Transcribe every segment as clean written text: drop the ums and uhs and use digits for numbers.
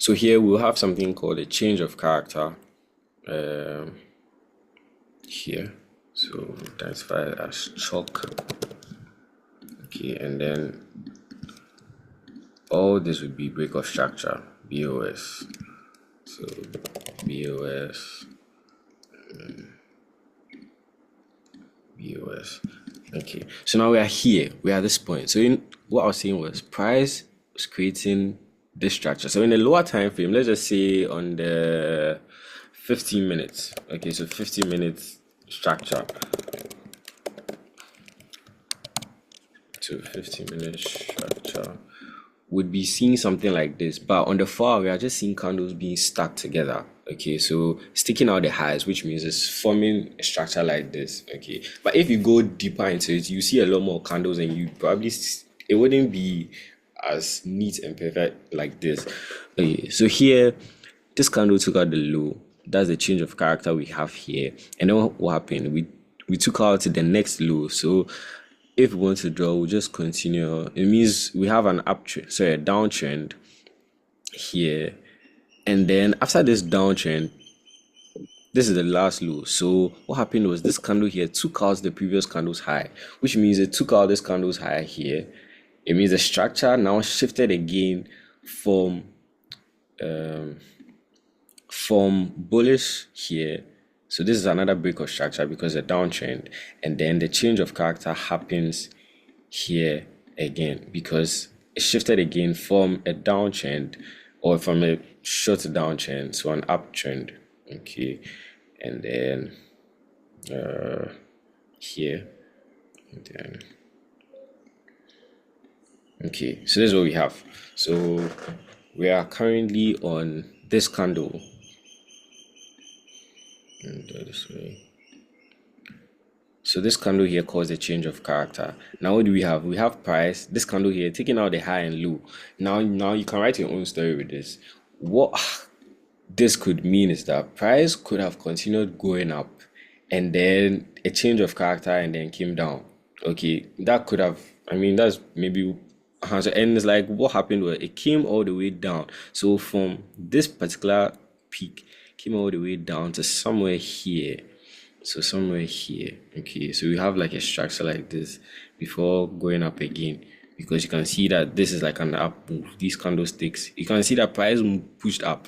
So here we'll have something called a change of character here. So identify it as chalk. Okay, and then all this would be break of structure, BOS. So BOS, BOS. Okay, so now we are here. We are at this point. So what I was saying was price was creating this structure. So in the lower time frame, let's just say on the 15 minutes. Okay, so 15 minutes structure. So 15-minute structure would be seeing something like this, but on the 4 hour we are just seeing candles being stacked together. Okay, so sticking out the highs, which means it's forming a structure like this. Okay, but if you go deeper into it, you see a lot more candles, and you probably it wouldn't be as neat and perfect like this. Okay, so here this candle took out the low. That's the change of character we have here. And then what happened? We took out the next low. So if we want to draw, we'll just continue. It means we have an uptrend, sorry, a downtrend here. And then after this downtrend, this is the last low. So what happened was this candle here took out the previous candle's high, which means it took out this candle's high here. It means the structure now shifted again from bullish here. So this is another break of structure because a downtrend, and then the change of character happens here again because it shifted again from a downtrend or from a short downtrend to an uptrend. Okay, and then here, and then okay, so this is what we have. So we are currently on this candle. And this way. So this candle here caused a change of character. Now what do we have? We have price. This candle here taking out the high and low. Now you can write your own story with this. What this could mean is that price could have continued going up, and then a change of character and then came down. Okay, that could have. I mean, that's maybe. And it's like what happened was it came all the way down. So from this particular peak, came all the way down to somewhere here. So somewhere here. Okay, so we have like a structure like this before going up again, because you can see that this is like an up move. These candlesticks, you can see that price pushed up.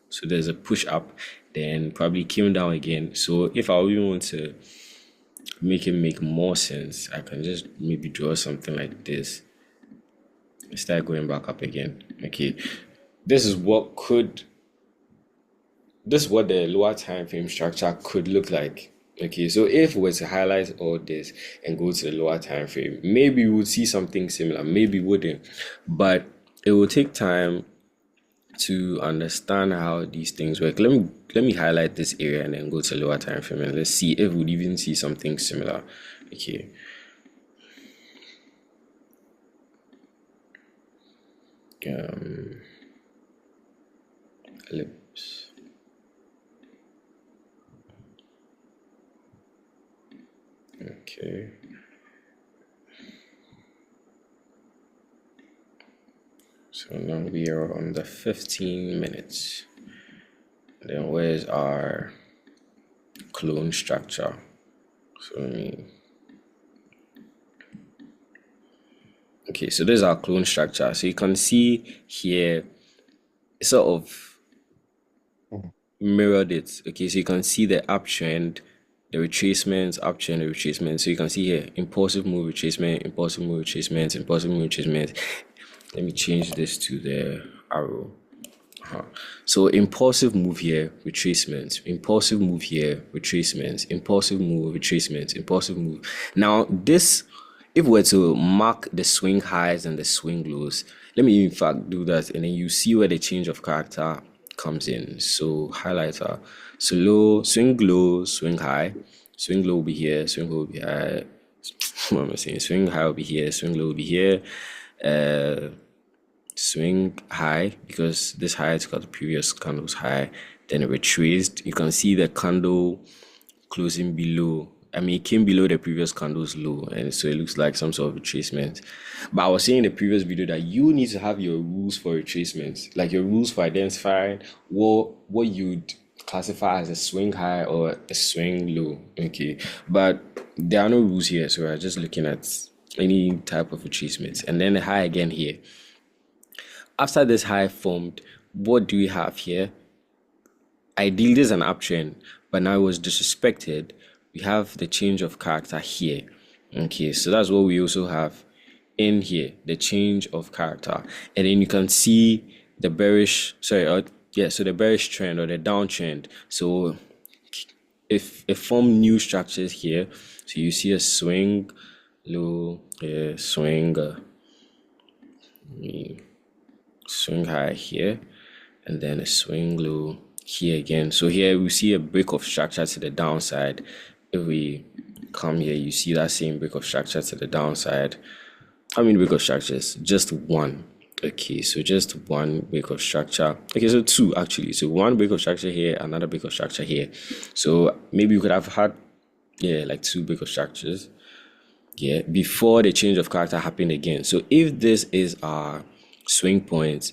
So there's a push up, then probably came down again. So if I really want to make it make more sense, I can just maybe draw something like this. Start going back up again. Okay, this is what the lower time frame structure could look like. Okay, so if we were to highlight all this and go to the lower time frame, maybe we would see something similar, maybe wouldn't, but it will take time to understand how these things work. Let me highlight this area and then go to the lower time frame, and let's see if we'd even see something similar. Okay. Ellipse. Okay. So now we are on the 15 minutes. Then where's our clone structure? So okay, so this is our clone structure. So you can see here, it sort of mirrored it. Okay, so you can see the uptrend, the retracements, uptrend, the retracement. So you can see here, impulsive move, retracement, impulsive move, retracement, impulsive move, retracement. Let me change this to the arrow. So impulsive move here, retracements, impulsive move here, retracements, impulsive move, retracements, impulsive move. Now this, if we were to mark the swing highs and the swing lows, let me in fact do that, and then you see where the change of character comes in. So highlighter, so low, swing low, swing high, swing low will be here, swing low will be high. What am I saying? Swing high will be here, swing low will be here. Swing high, because this high took out the previous candle's high, then it retraced. You can see the candle closing below I mean, it came below the previous candle's low, and so it looks like some sort of retracement. But I was saying in the previous video that you need to have your rules for retracements, like your rules for identifying what you'd classify as a swing high or a swing low. Okay, but there are no rules here, so we're just looking at any type of retracement, and then the high again here. After this high formed, what do we have here? Ideally, there's an uptrend, but now it was disrespected. We have the change of character here. Okay, so that's what we also have in here, the change of character. And then you can see the bearish, so the bearish trend or the downtrend. So if it formed new structures here, so you see a swing low, swing high here, and then a swing low here again. So here we see a break of structure to the downside. If we come here, you see that same break of structure to the downside. How many break of structures? Just one. Okay, so just one break of structure. Okay, so two actually. So one break of structure here, another break of structure here. So maybe you could have had like two break of structures before the change of character happened again. So if this is our swing point,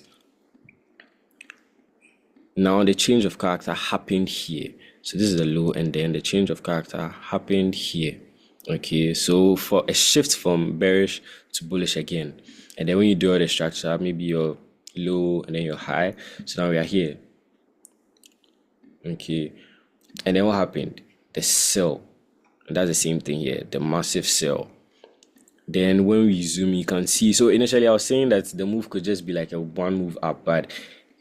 now the change of character happened here. So this is the low, and then the change of character happened here. Okay, so for a shift from bearish to bullish again, and then when you draw the structure, maybe your low and then your high. So now we are here. Okay, and then what happened? The sell. And that's the same thing here, the massive sell. Then when we zoom, you can see. So initially, I was saying that the move could just be like a one move up, but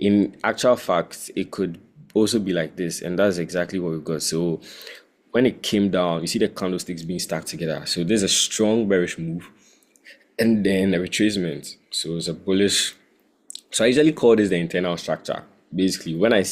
in actual fact, it could also be like this, and that's exactly what we got. So when it came down, you see the candlesticks being stacked together. So there's a strong bearish move, and then a retracement. So it's a bullish. So I usually call this the internal structure. Basically, when I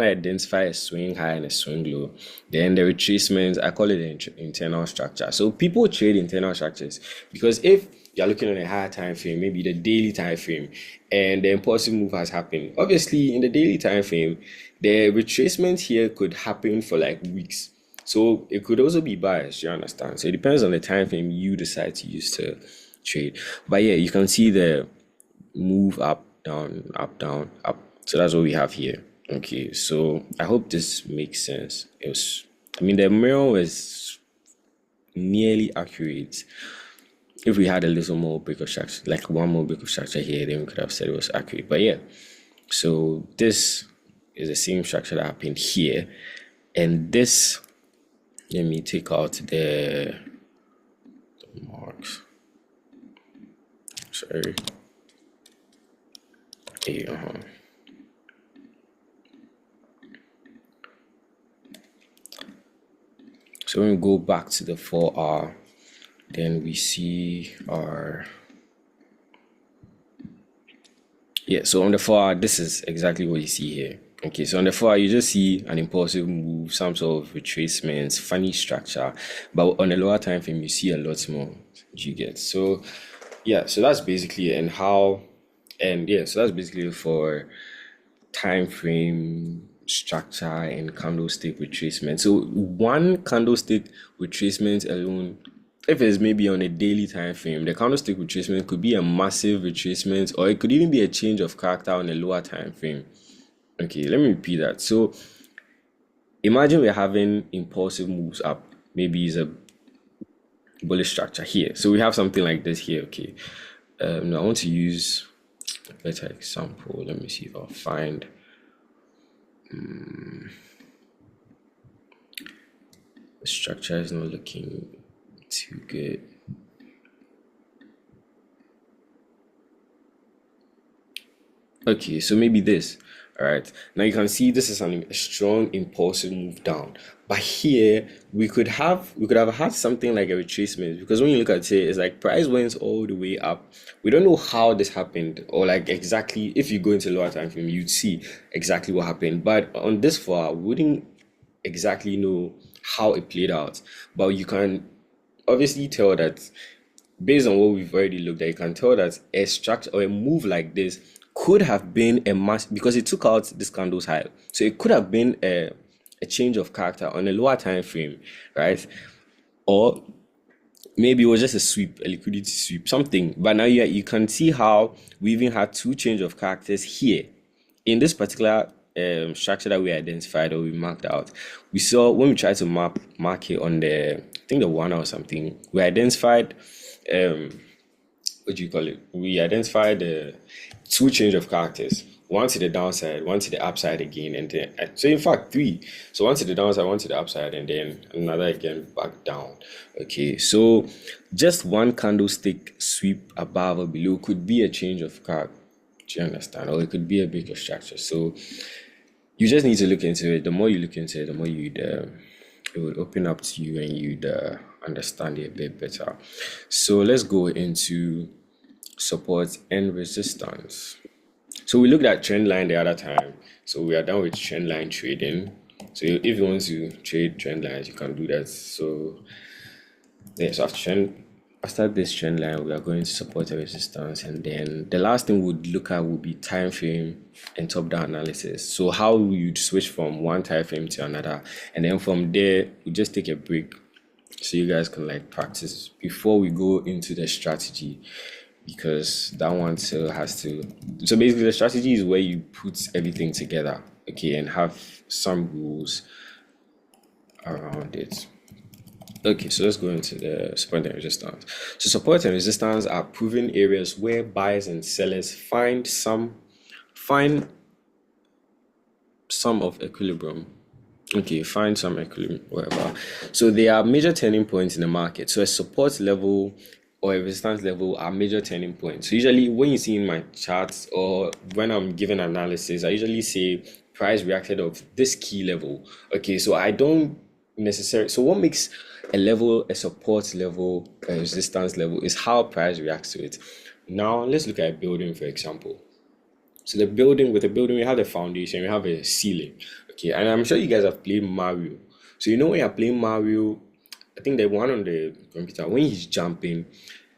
identify a swing high and a swing low, then the retracement, I call it the internal structure. So people trade internal structures because if you're looking at a higher time frame, maybe the daily time frame, and the impulsive move has happened. Obviously, in the daily time frame, the retracement here could happen for like weeks. So it could also be biased, you understand? So it depends on the time frame you decide to use to trade. But yeah, you can see the move up, down, up. So that's what we have here. Okay, so I hope this makes sense. The mirror was nearly accurate. If we had a little more break of structure, like one more break of structure here, then we could have said it was accurate. But yeah, so this is the same structure that happened here. And this, let me take out the marks. Sorry. So when we go back to the 4-hour, then we see our so on the 4-hour, this is exactly what you see here. Okay, so on the 4-hour, you just see an impulsive move, some sort of retracements, funny structure, but on the lower time frame, you see a lot more. You get so so that's basically it. So that's basically for time frame structure and candlestick retracement. So one candlestick retracement alone, if it's maybe on a daily time frame, the candlestick retracement could be a massive retracement, or it could even be a change of character on a lower time frame. Okay, let me repeat that. So imagine we're having impulsive moves up. Maybe it's a bullish structure here. So we have something like this here. Okay, now I want to use a better example. Let me see if I'll find. The structure is not looking too good. Okay, so maybe this. All right, now you can see this is a strong impulsive move down, but here we could have had something like a retracement, because when you look at it, it's like price went all the way up. We don't know how this happened, or like exactly, if you go into lower time frame, you'd see exactly what happened, but on this far we wouldn't exactly know how it played out. But you can obviously tell that based on what we've already looked at, you can tell that a structure or a move like this could have been a mass, because it took out this candle's high. So it could have been a change of character on a lower time frame, right? or maybe it was just a sweep, a liquidity sweep, something. But now you can see how we even had two change of characters here in this particular structure that we identified or we marked out. We saw when we tried to mark it on the, I think the one or something, we identified what do you call it? We identified two change of characters. One to the downside, one to the upside again, and then so in fact three. So one to the downside, one to the upside, and then another again back down. Okay, so just one candlestick sweep above or below could be a change of character. Do you understand? Or it could be a bigger structure. So you just need to look into it. The more you look into it, the more it will open up to you and you'd understand it a bit better. So let's go into support and resistance. So we looked at trend line the other time. So we are done with trend line trading. So if you want to trade trend lines, you can do that. So yeah, so after this trend line, we are going to support and resistance, and then the last thing we'd look at would be time frame and top-down analysis. So how you'd switch from one time frame to another, and then from there we just take a break so you guys can like practice before we go into the strategy, because that one still has to. So basically, the strategy is where you put everything together, okay, and have some rules around it. Okay, so let's go into the support and resistance. So support and resistance are proven areas where buyers and sellers find some of equilibrium. Okay, find some equilibrium, whatever. So they are major turning points in the market. So a support level or a resistance level are major turning points. So usually when you see in my charts or when I'm giving analysis, I usually say price reacted of this key level. Okay, so I don't necessarily. So what makes a level, a support level, a resistance level is how price reacts to it. Now let's look at a building, for example. So the building, with a building, we have the foundation, we have a ceiling. Okay, and I'm sure you guys have played Mario. So you know when you're playing Mario, I think the one on the computer, when he's jumping,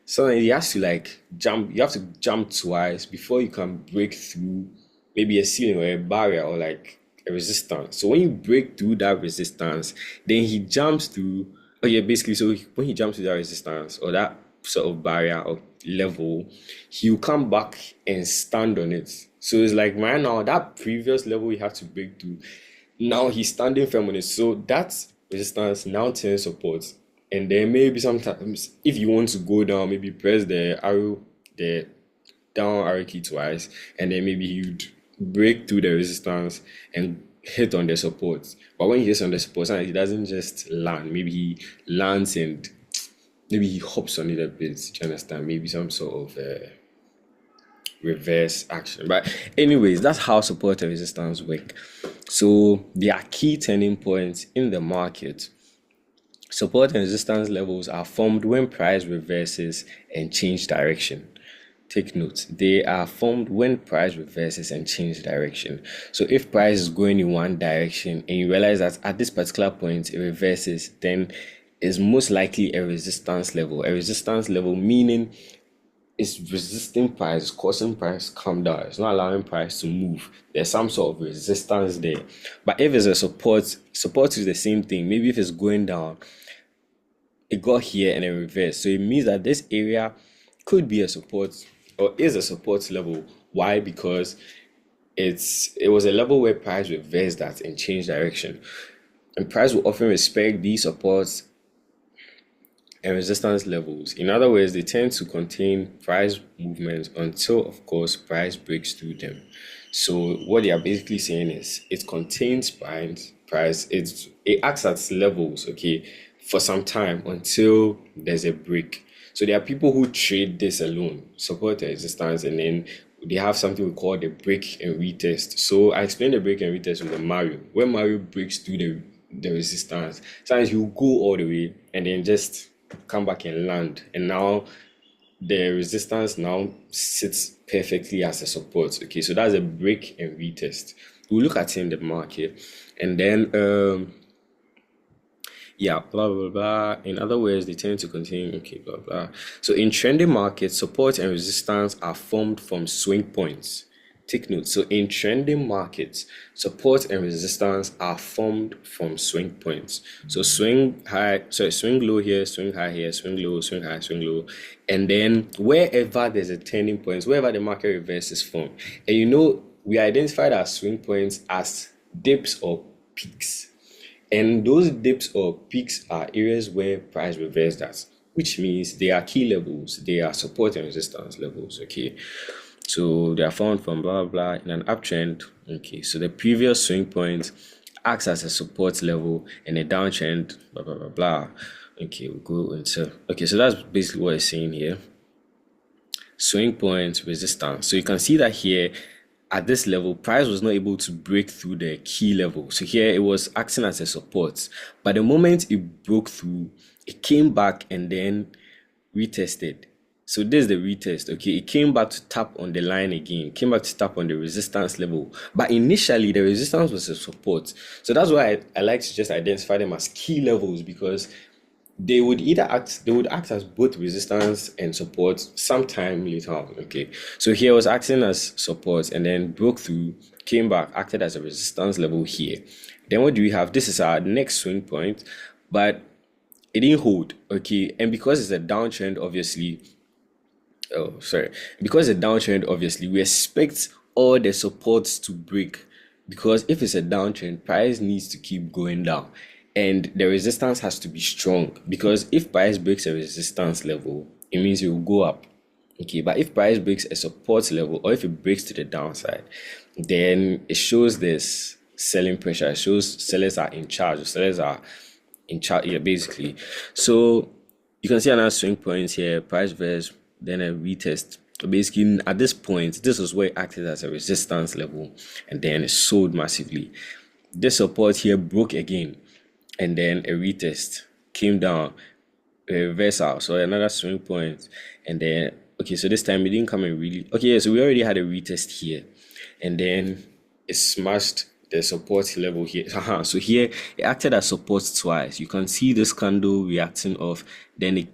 so he has to like jump, you have to jump twice before you can break through maybe a ceiling or a barrier or like a resistance. So when you break through that resistance, then he jumps through. Oh yeah, basically, so when he jumps through that resistance or that sort of barrier or level, he'll come back and stand on it. So it's like right now, that previous level he had to break through, now he's standing firm on it. So that resistance now turns support. And then maybe sometimes if you want to go down, maybe press the down arrow key twice, and then maybe you'd break through the resistance and hit on the support. But when he hits on the support, sometimes he doesn't just land. Maybe he lands and maybe he hops on it a bit. Do you understand? Maybe some sort of reverse action. But anyways, that's how support and resistance work. So there are key turning points in the market. Support and resistance levels are formed when price reverses and change direction. Take note, they are formed when price reverses and change direction. So if price is going in one direction and you realize that at this particular point it reverses, then it's most likely a resistance level. A resistance level meaning it's resisting price, causing price to come down. It's not allowing price to move. There's some sort of resistance there. But if it's a support is the same thing. Maybe if it's going down, it got here and it reversed. So it means that this area could be a support or is a support level. Why? Because it was a level where price reversed that and changed direction. And price will often respect these supports and resistance levels. In other words, they tend to contain price movements until, of course, price breaks through them. So what they are basically saying is it contains price. It acts as levels, okay, for some time until there's a break. So there are people who trade this alone, support and resistance, and then they have something we call the break and retest. So I explained the break and retest with the Mario. When Mario breaks through the resistance, sometimes you go all the way and then just come back and land. And now the resistance now sits perfectly as a support. Okay, so that's a break and retest. We'll look at it in the market. And then yeah, blah blah blah. In other words, they tend to contain okay, blah blah. So in trending markets, support and resistance are formed from swing points. Take note. So in trending markets, support and resistance are formed from swing points. So swing low here, swing high here, swing low, swing high, swing low. And then wherever there's a turning point, wherever the market reverses from. And we identified our swing points as dips or peaks. And those dips or peaks are areas where price reversed at, which means they are key levels, they are support and resistance levels. Okay. So they are found from blah blah blah in an uptrend. Okay, so the previous swing point acts as a support level and a downtrend, blah blah blah blah. Okay, we'll go into so that's basically what it's saying here. Swing point resistance. So you can see that here at this level, price was not able to break through the key level. So here it was acting as a support. But the moment it broke through, it came back and then retested. So this is the retest. Okay, it came back to tap on the line again, came back to tap on the resistance level. But initially the resistance was a support. So that's why I like to just identify them as key levels, because they would act as both resistance and support sometime later on. Okay, so here was acting as support and then broke through, came back, acted as a resistance level here. Then what do we have? This is our next swing point, but it didn't hold. Okay, and because it's a downtrend, obviously, we expect all the supports to break, because if it's a downtrend, price needs to keep going down and the resistance has to be strong, because if price breaks a resistance level, it means it will go up. Okay, but if price breaks a support level, or if it breaks to the downside, then it shows this selling pressure. It shows sellers are in charge. Sellers are in charge, yeah, basically. So you can see another swing points here, price versus then a retest. So basically at this point, this is where it acted as a resistance level and then it sold massively. This support here broke again and then a retest, came down, a reversal, so another swing point, and then so this time it didn't come in really. So we already had a retest here and then it smashed the support level here. So here it acted as support twice. You can see this candle reacting off, then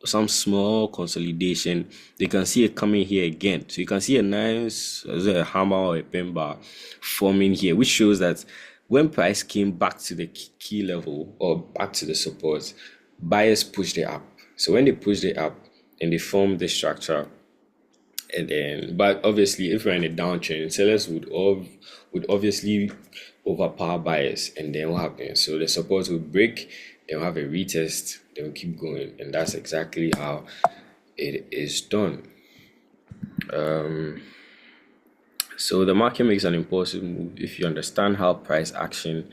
some small consolidation. You can see it coming here again. So you can see a nice hammer or a pen bar forming here, which shows that when price came back to the key level or back to the support, buyers pushed it up. So when they pushed it up, and they formed the structure, and then, but obviously, if we're in a downtrend, sellers would obviously overpower buyers, and then what happens? So the support will break, they'll have a retest, they'll keep going, and that's exactly how it is done. So the market makes an impulsive move. If you understand how price action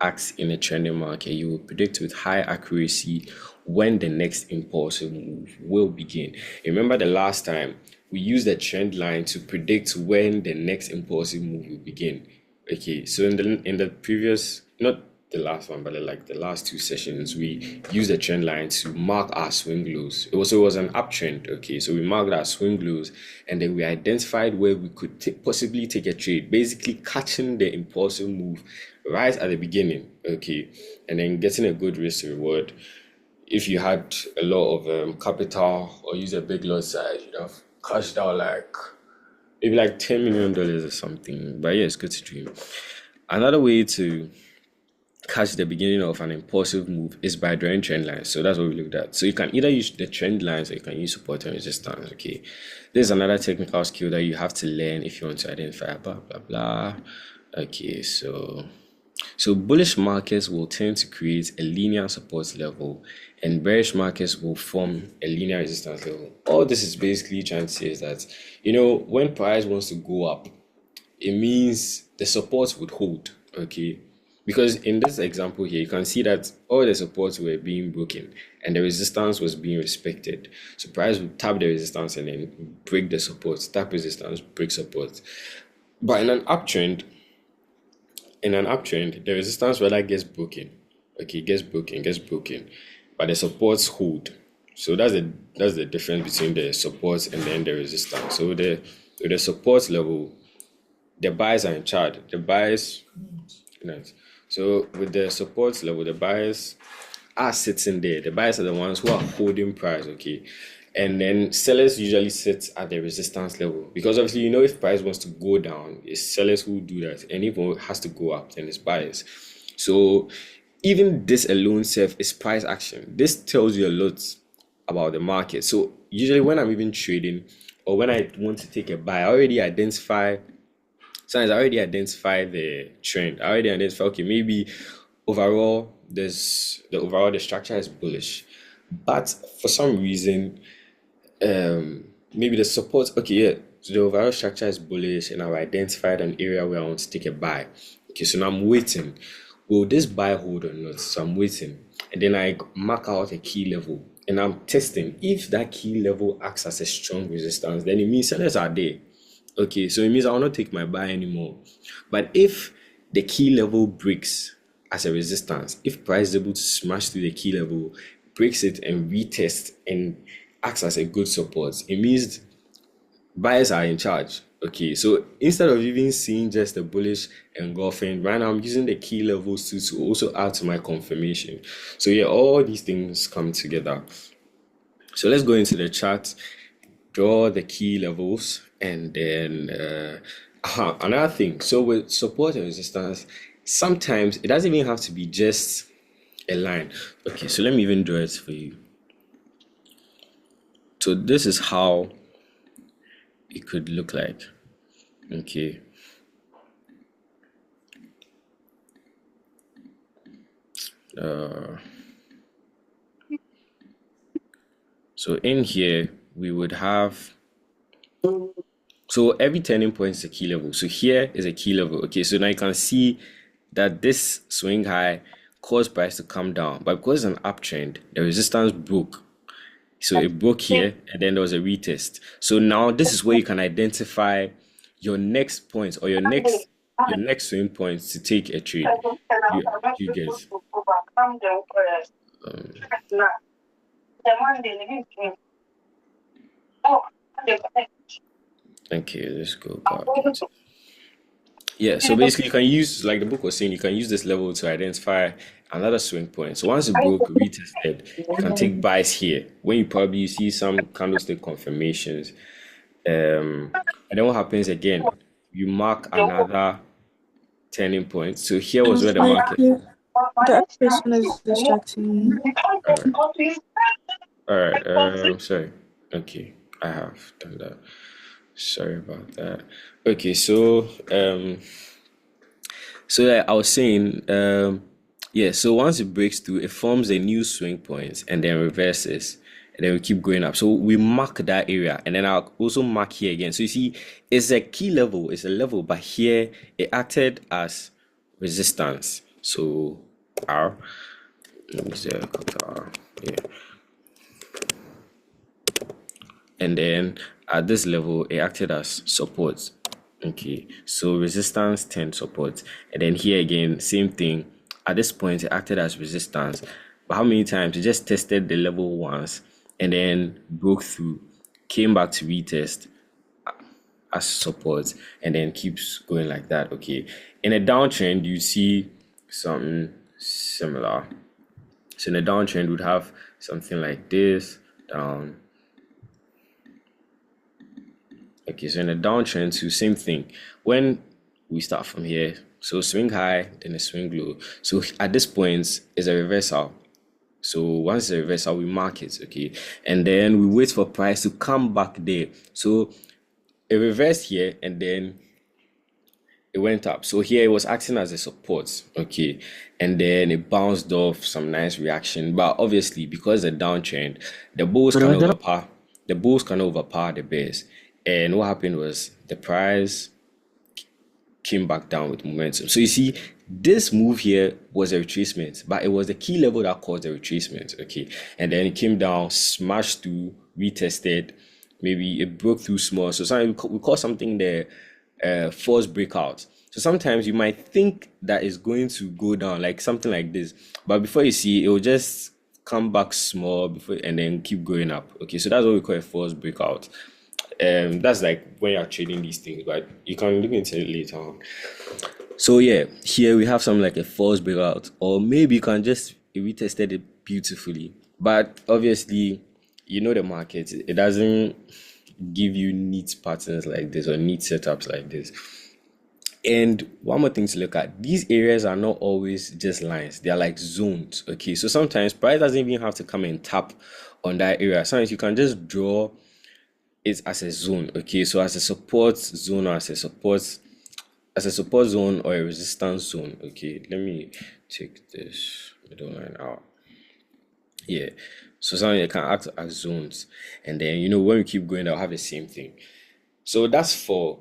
acts in a trending market, you will predict with high accuracy when the next impulsive move will begin. Remember the last time we used the trend line to predict when the next impulsive move will begin. Okay, so in the previous, not the last one, but like the last two sessions, we used the trend line to mark our swing lows. It was an uptrend. Okay, so we marked our swing lows and then we identified where we could possibly take a trade, basically catching the impulsive move right at the beginning. Okay, and then getting a good risk to reward. If you had a lot of capital or use a big lot size, you'd have cashed out maybe like $10 million or something. But yeah, it's good to dream. Another way to catch the beginning of an impulsive move is by drawing trend lines. So that's what we looked at. So you can either use the trend lines or you can use support and resistance. Okay, there's another technical skill that you have to learn if you want to identify blah blah blah. Okay, so bullish markets will tend to create a linear support level and bearish markets will form a linear resistance level. All this is basically trying to say is that, when price wants to go up, it means the support would hold. Okay, because in this example here, you can see that all the supports were being broken and the resistance was being respected. So price would tap the resistance and then break the support, tap resistance, break support. But in an uptrend, the resistance rather gets broken. Okay, gets broken, but the supports hold. So that's the difference between the supports and then the resistance. So the support level, the buyers are in charge. The buyers, nice. So with the support level, the buyers are sitting there. The buyers are the ones who are holding price. Okay, And then sellers usually sit at the resistance level because obviously if price wants to go down, it's sellers who do that, and if it has to go up, then it's buyers. So even this alone self is price action. This tells you a lot about the market. So usually when I'm even trading or when I want to take a buy, I already identify. Sometimes I already identify the trend. I already identify, okay, maybe overall the structure is bullish. But for some reason, maybe the support, okay, yeah, so the overall structure is bullish and I've identified an area where I want to take a buy. Okay, so now I'm waiting. Will this buy hold or not? So I'm waiting. And then I mark out a key level and I'm testing. If that key level acts as a strong resistance, then it means sellers are there. Okay, so it means I will not take my buy anymore. But if the key level breaks as a resistance, if price is able to smash through the key level, breaks it and retest and acts as a good support, it means buyers are in charge. Okay, so instead of even seeing just the bullish engulfing, right now I'm using the key levels to also add to my confirmation. So yeah, all these things come together. So let's go into the chart, draw the key levels, and then another thing. So with support and resistance, sometimes it doesn't even have to be just a line. Okay, so let me even draw it for you. So this is how it could look like. Okay. So in here we would have, so every turning point is a key level. So here is a key level. Okay, so now you can see that this swing high caused price to come down, but because it's an uptrend, the resistance broke. So it broke here, and then there was a retest. So now this is where you can identify your next points or your next swing points to take a trade. You guys. Okay, let's go back into. Yeah, so basically you can use, like the book was saying, you can use this level to identify another swing point. So once it broke, retested, you can take buys here. When you see some candlestick confirmations, and then what happens again? You mark another turning point. So here was where the Like market. the other person is distracting me. All right, all right. Sorry. Okay, I have done that. Sorry about that. Okay, so I was saying, yeah, so once it breaks through, it forms a new swing point and then reverses. And then we keep going up. So we mark that area and then I'll also mark here again. So you see, it's a key level, it's a level, but here it acted as resistance. So R, let me say R, yeah. And then at this level it acted as support. Okay, so resistance 10 support, and then here again same thing. At this point it acted as resistance, but how many times? It just tested the level once and then broke through, came back to retest as support, and then keeps going like that. Okay, in a downtrend you see something similar. So in a downtrend would have something like this, down. Okay, so in a downtrend too, same thing. When we start from here, so swing high, then a swing low. So at this point is a reversal. So once it's a reversal, we mark it, okay, and then we wait for price to come back there. So it reversed here, and then it went up. So here it was acting as a support, okay, and then it bounced off some nice reaction. But obviously, because the downtrend, the bulls can overpower the bears. And what happened was the price came back down with momentum. So you see, this move here was a retracement, but it was the key level that caused the retracement, okay, and then it came down, smashed through, retested, maybe it broke through small. So sometimes we call something the false breakout. So sometimes you might think that it's going to go down like something like this, but before you see it will just come back small before and then keep going up. Okay, so that's what we call a false breakout. That's like when you're trading these things, but you can look into it later on. So yeah, here we have something like a false breakout, or maybe you can just retested it beautifully. But obviously, the market, it doesn't give you neat patterns like this or neat setups like this. And one more thing to look at, these areas are not always just lines, they are like zones. Okay, so sometimes price doesn't even have to come and tap on that area. Sometimes you can just draw it as a zone. Okay, so as a support zone or as a support zone or a resistance zone. Okay, let me take this middle line out. Yeah. So sometimes it can act as zones. And then when we keep going, they'll have the same thing. So that's for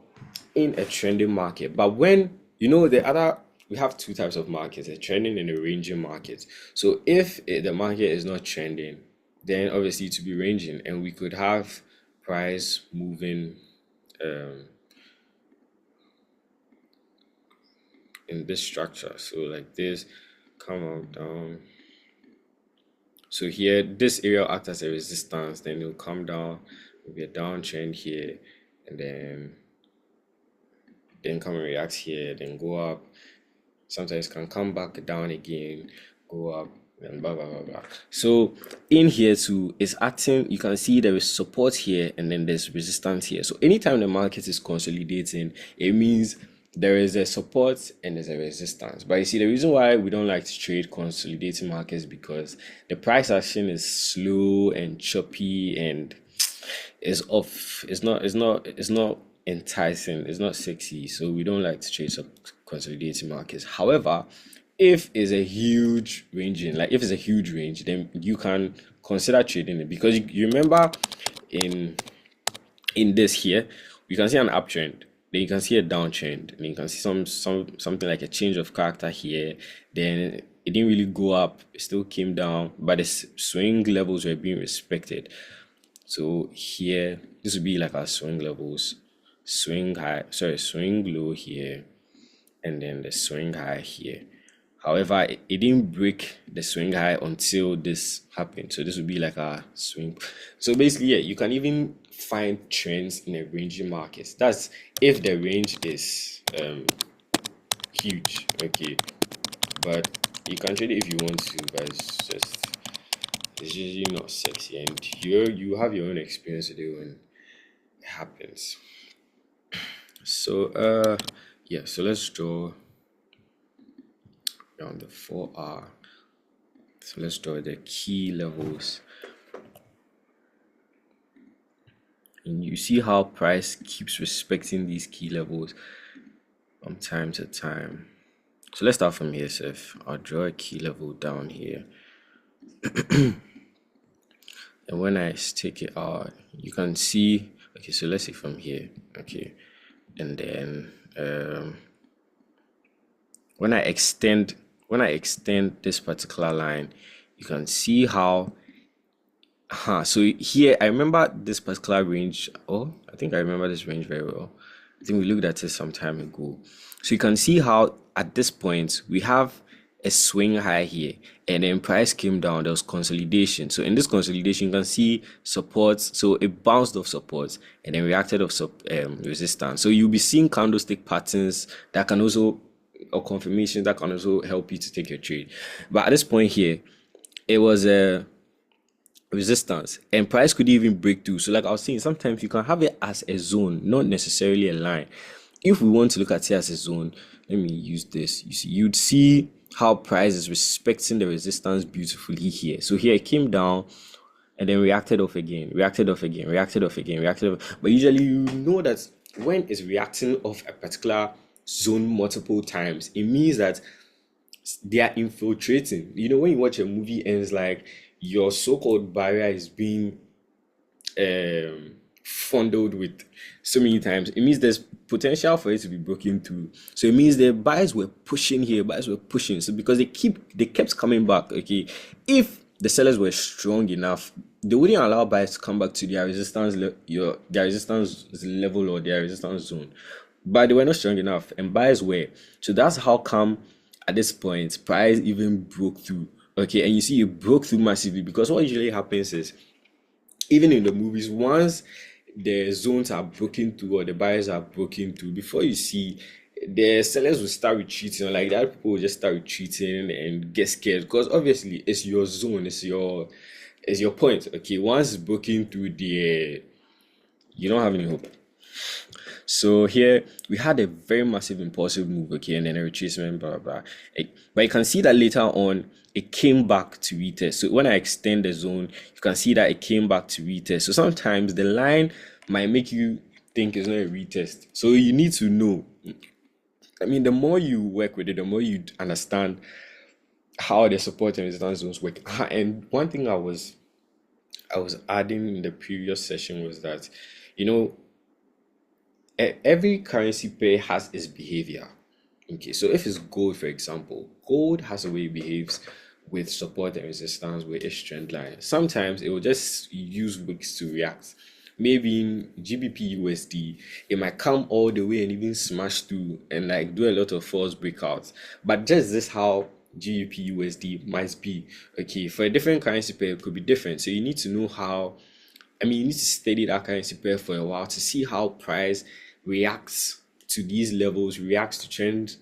in a trending market. But when the other we have two types of markets, a trending and a ranging market. So if the market is not trending, then obviously to be ranging, and we could have price moving in this structure. So like this, come on down. So here, this area will act as a resistance, then it'll come down, maybe a downtrend here, and then come and react here, then go up. Sometimes can come back down again, go up, and blah blah blah blah. So in here too, it's acting. You can see there is support here, and then there's resistance here. So anytime the market is consolidating, it means there is a support and there's a resistance. But you see, the reason why we don't like to trade consolidating markets because the price action is slow and choppy and is off. It's not enticing. It's not sexy. So we don't like to trade consolidating markets. However, if it's a huge ranging, like if it's a huge range, then you can consider trading it because you remember in this here, you can see an uptrend, then you can see a downtrend, then you can see something like a change of character here. Then it didn't really go up, it still came down, but the swing levels were being respected. So here, this would be like our swing levels, swing low here, and then the swing high here. However, it didn't break the swing high until this happened. So this would be like a swing. So basically, yeah, you can even find trends in a ranging market. That's if the range is huge, okay. But you can trade it if you want to, but it's usually not sexy, and you have your own experience with it when it happens. So yeah, so let's draw on the 4 hour. So let's draw the key levels. And you see how price keeps respecting these key levels from time to time. So let's start from here, Seth. I'll draw a key level down here. And when I take it out, you can see, okay, so let's see from here, okay. And then when I extend this particular line, you can see how so here I remember this particular range. Oh, I think I remember this range very well. I think we looked at it some time ago. So you can see how at this point we have a swing high here, and then price came down. There was consolidation. So in this consolidation, you can see support. So it bounced off support and then reacted off resistance. So you'll be seeing candlestick patterns that can also, or confirmations that can also help you to take your trade. But at this point here, it was a resistance and price could even break through. So like I was saying, sometimes you can have it as a zone, not necessarily a line. If we want to look at it as a zone, let me use this. You'd see how price is respecting the resistance beautifully here. So here it came down and then reacted off again, reacted off again, reacted off again, reacted off. But usually you know that when it's reacting off a particular zone multiple times, it means that they are infiltrating. When you watch a movie and it's like your so-called barrier is being fondled with so many times, it means there's potential for it to be broken through. So it means the buyers were pushing here, buyers were pushing. So because they kept coming back, okay. If the sellers were strong enough, they wouldn't allow buyers to come back to their resistance level or their resistance zone. But they were not strong enough, and buyers were. So that's how come at this point price even broke through. Okay, and you see it broke through massively because what usually happens is, even in the movies, once the zones are broken through or the buyers are broken through, before you see, the sellers will start retreating. Like that, people will just start retreating and get scared because obviously it's your zone, it's your Is your point. Okay, once it's broken through there, you don't have any hope. So here we had a very massive impulsive move, okay, and then a retracement, blah blah blah. But you can see that later on it came back to retest. So when I extend the zone, you can see that it came back to retest. So sometimes the line might make you think it's not a retest. So you need to know. I mean, the more you work with it, the more you understand how the support and resistance zones work. And one thing I was adding in the previous session was that, you know, every currency pair has its behavior. Okay, so if it's gold, for example, gold has a way it behaves with support and resistance with its trend line. Sometimes it will just use wicks to react. Maybe in GBP USD, it might come all the way and even smash through and like do a lot of false breakouts. But just this how GBP USD might be. Okay, for a different currency pair, it could be different. So you need to know how. I mean, you need to study that currency pair for a while to see how price reacts to these levels, reacts to trend,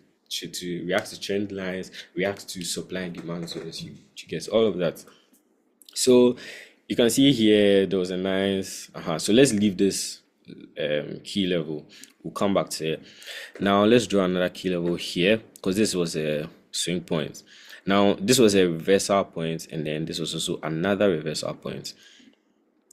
reacts to trend lines, reacts to supply and demand zones. You get all of that. So you can see here there was a nice. So let's leave this key level. We'll come back to it. Now let's draw another key level here because this was a swing point. Now this was a reversal point, and then this was also another reversal point.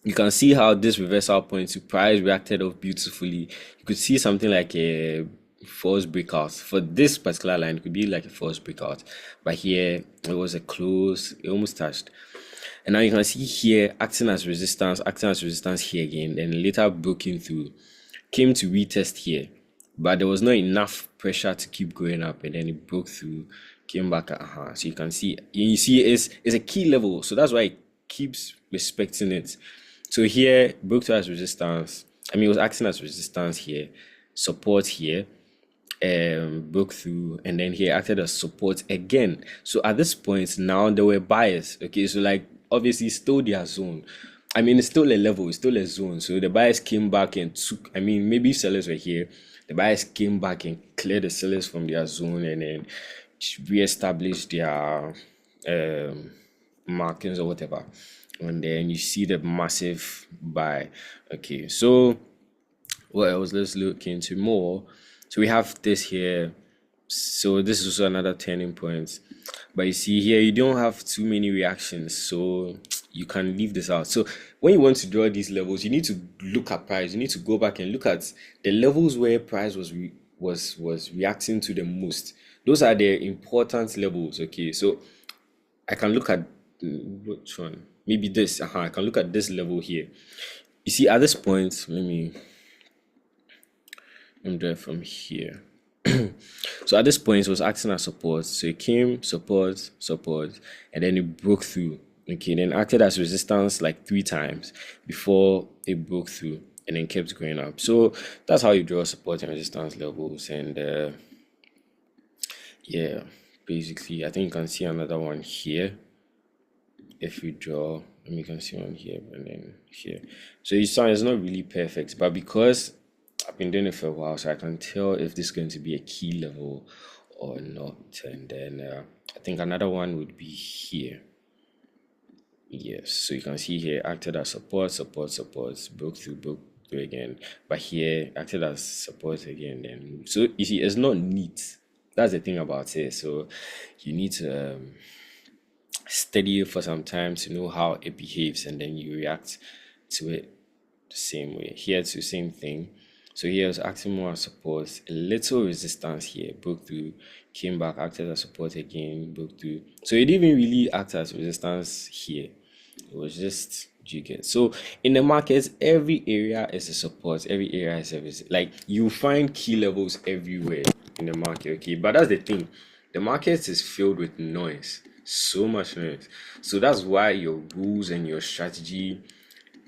You can see how this reversal point to price reacted off beautifully. You could see something like a false breakout for this particular line. It could be like a false breakout, but here it was a close. It almost touched, and now you can see here acting as resistance here again. Then later broken through, came to retest here, but there was not enough pressure to keep going up, and then it broke through, came back. So you see it's a key level, so that's why it keeps respecting it. So here broke through as resistance. I mean, it was acting as resistance here, support here, broke through, and then here acted as support again. So at this point now there were buyers. Okay, so like obviously still their zone. I mean, it's still a level, it's still a zone. So the buyers came back and took. I mean, maybe sellers were here. The buyers came back and cleared the sellers from their zone and then re-established their markings or whatever, and then you see the massive buy. Okay, so what else? Let's look into more. So we have this here. So this is also another turning point, but you see here you don't have too many reactions, so you can leave this out. So when you want to draw these levels, you need to look at price. You need to go back and look at the levels where price was reacting to the most. Those are the important levels. Okay, so I can look at which one? Maybe this. I can look at this level here. You see, at this point, let me draw it from here. So at this point, it was acting as support. So it came support, support, and then it broke through. Okay, then acted as resistance like 3 times before it broke through, and then kept going up. So that's how you draw support and resistance levels. And yeah, basically, I think you can see another one here. If we draw, you can see one here and then here. So you saw it's not really perfect, but because I've been doing it for a while, so I can tell if this is going to be a key level or not. And then I think another one would be here. Yes, so you can see here acted as support, broke through again. But here acted as support again. Then so you see, it's not neat. That's the thing about it. So you need to study it for some time to know how it behaves, and then you react to it the same way. Here it's the same thing. So here it's acting more as support, a little resistance here, broke through, came back, acted as support again, broke through. So it didn't really act as resistance here. It was just get. So in the markets, every area is a support, every area is a like you find key levels everywhere in the market. Okay, but that's the thing. The market is filled with noise, so much noise. So that's why your rules and your strategy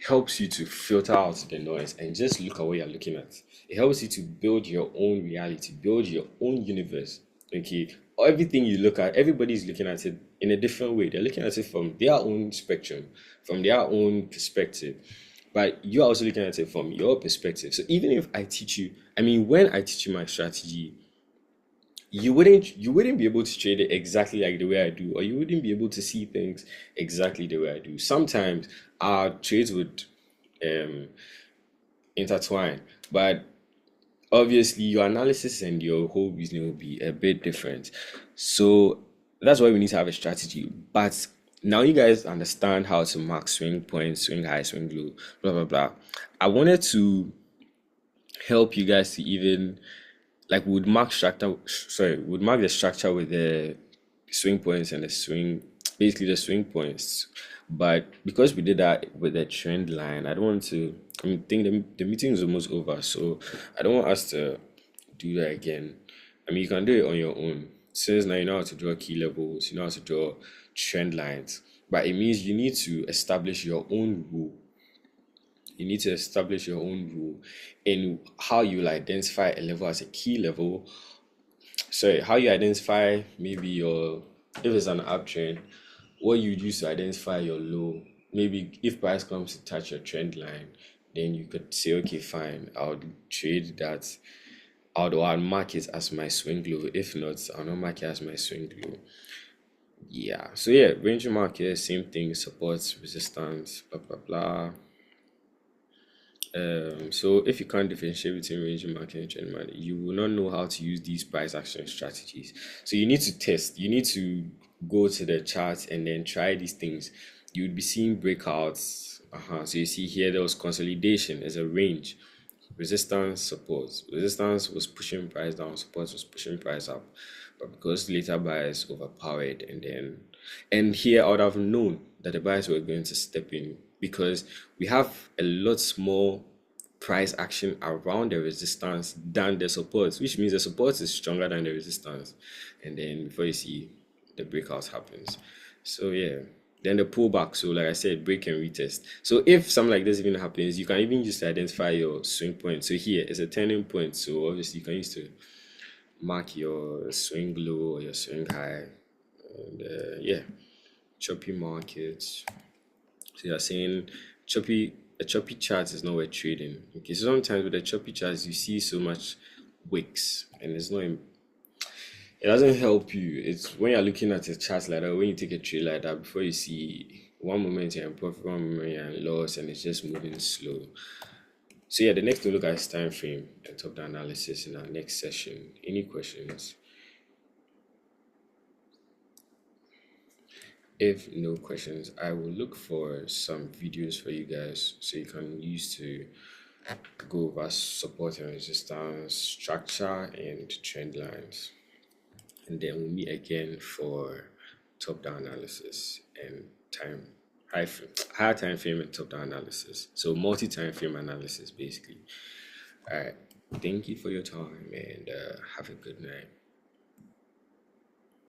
helps you to filter out the noise and just look at what you're looking at. It helps you to build your own reality, build your own universe. Okay, everything you look at, everybody's looking at it in a different way. They're looking at it from their own spectrum, from their own perspective. But you're also looking at it from your perspective. So even if I teach you, I mean, when I teach you my strategy, you wouldn't be able to trade it exactly like the way I do, or you wouldn't be able to see things exactly the way I do. Sometimes our trades would um intertwine, but obviously your analysis and your whole reasoning will be a bit different. So that's why we need to have a strategy. But now you guys understand how to mark swing points, swing high, swing low, blah blah blah. I wanted to help you guys to even like would mark the structure with the swing points and the swing, basically the swing points. But because we did that with the trend line, I don't want to. I mean, think the meeting is almost over, so I don't want us to do that again. I mean, you can do it on your own. Since now you know how to draw key levels, you know how to draw trend lines, but it means you need to establish your own rule. You need to establish your own rule in how you will identify a level as a key level. Sorry, how you identify maybe your, if it's an uptrend, what you use to identify your low. Maybe if price comes to touch your trend line, then you could say, okay, fine, I'll trade that. I'll mark it as my swing low. If not, I'll not mark it as my swing low. Yeah. So yeah, range market, same thing, supports, resistance, blah blah blah. So if you can't differentiate between range market and trend market, you will not know how to use these price action strategies. So you need to test. You need to go to the chart and then try these things. You would be seeing breakouts. So you see here there was consolidation as a range, resistance, support. Resistance was pushing price down, support was pushing price up. But because later buyers overpowered, and here I would have known that the buyers were going to step in because we have a lot more price action around the resistance than the support, which means the support is stronger than the resistance. And then before you see the breakout happens. So yeah. Then the pullback. So like I said, break and retest. So if something like this even happens, you can even just identify your swing point. So here is a turning point. So obviously you can use to mark your swing low or your swing high. And yeah, choppy markets. So you're saying choppy a choppy chart is not worth trading. Okay, so sometimes with the choppy charts you see so much wicks and it doesn't help you. It's when you're looking at a chart like that, when you take a trade like that, before you see one moment you're in profit, one moment you're in loss, and it's just moving slow. So yeah, the next to look at is time frame and top down analysis in our next session. Any questions? If no questions, I will look for some videos for you guys so you can use to go over support and resistance, structure, and trend lines. And then we'll meet again for top down analysis and time higher time frame and top down analysis. So multi time frame analysis basically. All right. Thank you for your time and have a good night.